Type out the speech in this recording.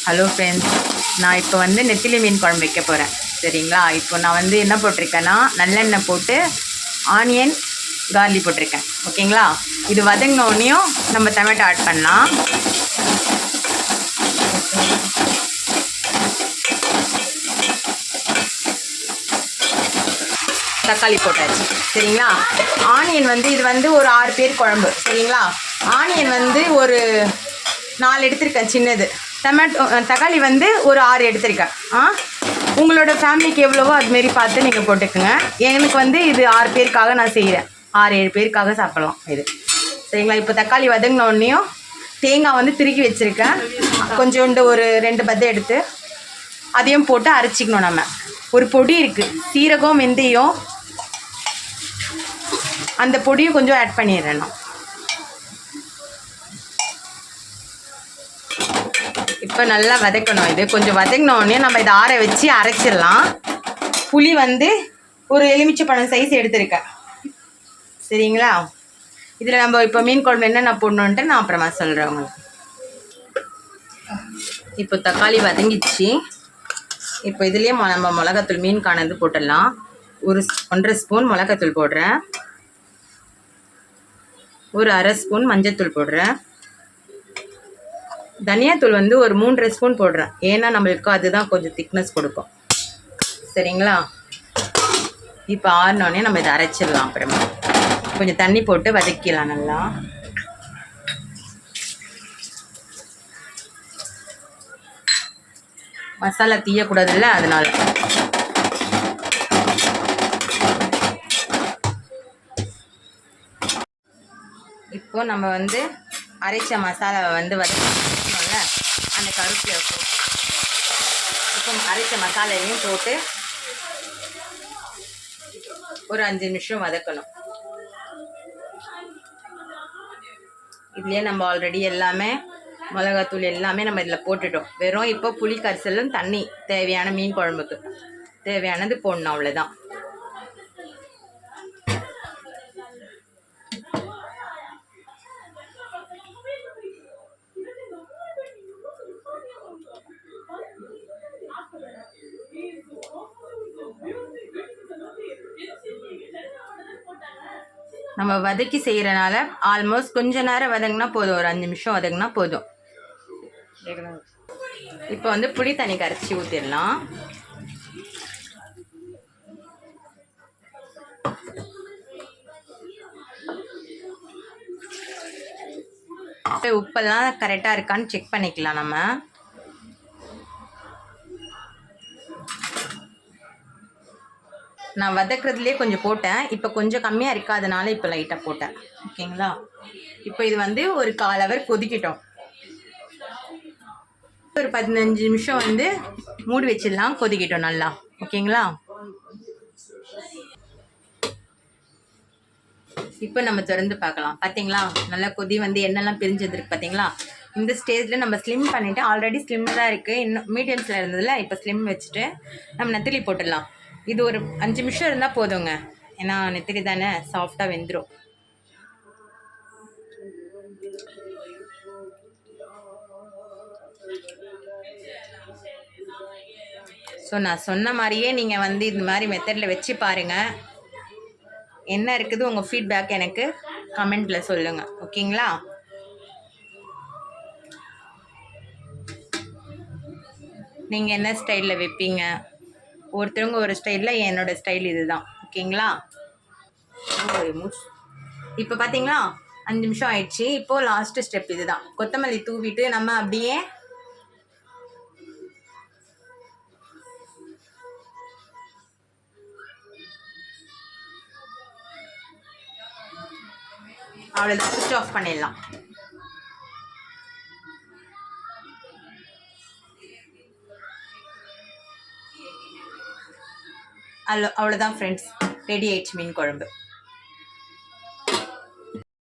Hello friends, நான் இப்போ வந்து நெத்திலி மீன் குழம்பு வைக்க போகிறேன். சரிங்களா? இப்போ நான் வந்து என்ன போட்டிருக்கேன்னா, நல்லெண்ணெய் போட்டு ஆனியன் கார்லி போட்டிருக்கேன். ஓகேங்களா? இது வதங்கினோடனையும் நம்ம டொமேட்டோ ஆட் பண்ணலாம். தக்காளி போட்டாச்சு. சரிங்களா? ஆனியன் வந்து இது வந்து ஒரு 6 பேர் குழம்பு. சரிங்களா? ஆனியன் வந்து ஒரு 4 எடுத்திருக்கேன் சின்னது. தக்காளி வந்து ஒரு 6 எடுத்திருக்கேன். உங்களோட ஃபேமிலிக்கு எவ்வளவோ அதுமாரி பார்த்து நீங்கள் போட்டுக்கோங்க. எனக்கு வந்து இது 6 பேருக்காக நான் செய்கிறேன். 6-7 பேருக்காக சாப்பிட்லாம் இது. சரிங்களா? இப்போ தக்காளி வதங்கினோடனையும் தேங்காய் வந்து திருக்கி வச்சுருக்கேன். கொஞ்சோண்டு ஒரு 2 பத்தை எடுத்து அதையும் போட்டு அரைச்சிக்கணும். நம்ம ஒரு பொடி இருக்குது, சீரகம் வெந்தயம், அந்த பொடியும் கொஞ்சம் ஆட் பண்ணிடுறேன் நான். இப்போ நல்லா வதக்கணும். இது கொஞ்சம் வதங்கினோடனே நம்ம இதை ஆற வச்சு அரைச்சிடலாம். புளி வந்து ஒரு எலுமிச்சை பழம் சைஸ் எடுத்துருக்கேன். சரிங்களா? இதில் நம்ம இப்போ மீன் குழம்பு என்னென்ன போடணுன்ட்டு நான் அப்புறமா சொல்கிறேன் உங்களுக்கு. இப்போ தக்காளி வதங்கிச்சு. இப்போ இதுலேயே நம்ம மிளகாத்தூள் மீன் காணது போட்டுடலாம். ஒரு 1.5 ஸ்பூன் மிளகாத்தூள் போடுறேன். ஒரு 1/2 ஸ்பூன் மஞ்சத்தூள் போடுறேன். தனியாத்தூள் வந்து ஒரு 3.5 ஸ்பூன் போடுறேன். ஏன்னா நம்மளுக்கு அதுதான் கொஞ்சம் திக்னஸ் கொடுக்கும். சரிங்களா? இப்போ ஆறினோடனே நம்ம இதை அரைச்சிடலாம். அப்புறமா கொஞ்சம் தண்ணி போட்டு வதக்கிடலாம் நல்லா. மசாலா தீயக்கூடாதுல்ல, அதனால. இப்போ நம்ம வந்து அரைச்ச மசாலாவை வந்து வதக்கணும்ல, அந்த கருப்பில் போட்டு இப்போ அரைச்ச மசாலையும் போட்டு ஒரு 5 நிமிஷம் வதக்கணும். இதுலேயே நம்ம ஆல்ரெடி எல்லாமே மிளகாத்தூள் எல்லாமே நம்ம இதில் போட்டுட்டோம். வெறும் இப்போ புளி கரைசலும் தண்ணி தேவையான மீன் குழம்புக்கு தேவையானது போடணும், அவ்வளோதான். நம்ம வதக்கி செய்கிறனால ஆல்மோஸ்ட் கொஞ்ச நேரம் வதங்கினா போதும். ஒரு 5 நிமிஷம் வதங்கினா போதும். இப்போ வந்து புளி தண்ணி கரைச்சி ஊற்றிடலாம். உப்பெல்லாம் கரெக்டாக இருக்கான்னு செக் பண்ணிக்கலாம் நம்ம. நான் வதக்குறதுலேயே கொஞ்சம் போட்டேன். இப்போ கொஞ்சம் கம்மியாக இருக்காதனால இப்போ லைட்டாக போட்டேன். ஓகேங்களா? இப்போ இது வந்து ஒரு 1/4 ஹவர் கொதிக்கிட்டோம். ஒரு 15 நிமிஷம் வந்து மூடி வச்சிடலாம், கொதிக்கிட்டோம் நல்லா. ஓகேங்களா? இப்போ நம்ம திறந்து பார்க்கலாம். பார்த்தீங்களா? நல்லா கொதி வந்து எண்ணெய்லாம் பிரிஞ்சிருக்கு. பார்த்தீங்களா? இந்த ஸ்டேஜில் நம்ம ஸ்லிம் பண்ணிவிட்டு, ஆல்ரெடி ஸ்லிம்மில் தான் இருக்குது, இன்னும் மீடியம்ஸில் இருந்ததில்ல, இப்போ ஸ்லிம் வச்சுட்டு நம்ம நெத்திலி போட்டுடலாம். இது ஒரு 5 நிமிஷம் இருந்தால் போதுங்க. ஏன்னா நெத்திலி தானே, சாஃப்டாக வெந்துடும். ஸோ நான் சொன்ன மாதிரியே நீங்கள் வந்து இந்த மாதிரி மெத்தடில் வச்சு பாருங்கள். என்ன இருக்குது உங்கள் ஃபீட்பேக் எனக்கு கமெண்ட்டில் சொல்லுங்கள். ஓகேங்களா? நீங்கள் என்ன ஸ்டைலில் வைப்பீங்க? ஒருத்தவங்க ஒரு ஸ்டைலில், என்னோடய ஸ்டைல் இது தான். ஓகேங்களா? இப்போ பார்த்தீங்களா 5 நிமிஷம் ஆயிடுச்சு. இப்போது லாஸ்ட்டு ஸ்டெப் இது தான். கொத்தமல்லி தூவிட்டு நம்ம அப்படியே அவ்வளோதான், ஸ்விட்ச் ஆஃப் பண்ணிடலாம். அவ்வளோதான் ஃப்ரெண்ட்ஸ், ரெடி ஆயிடுச்சு மீன் குழம்பு.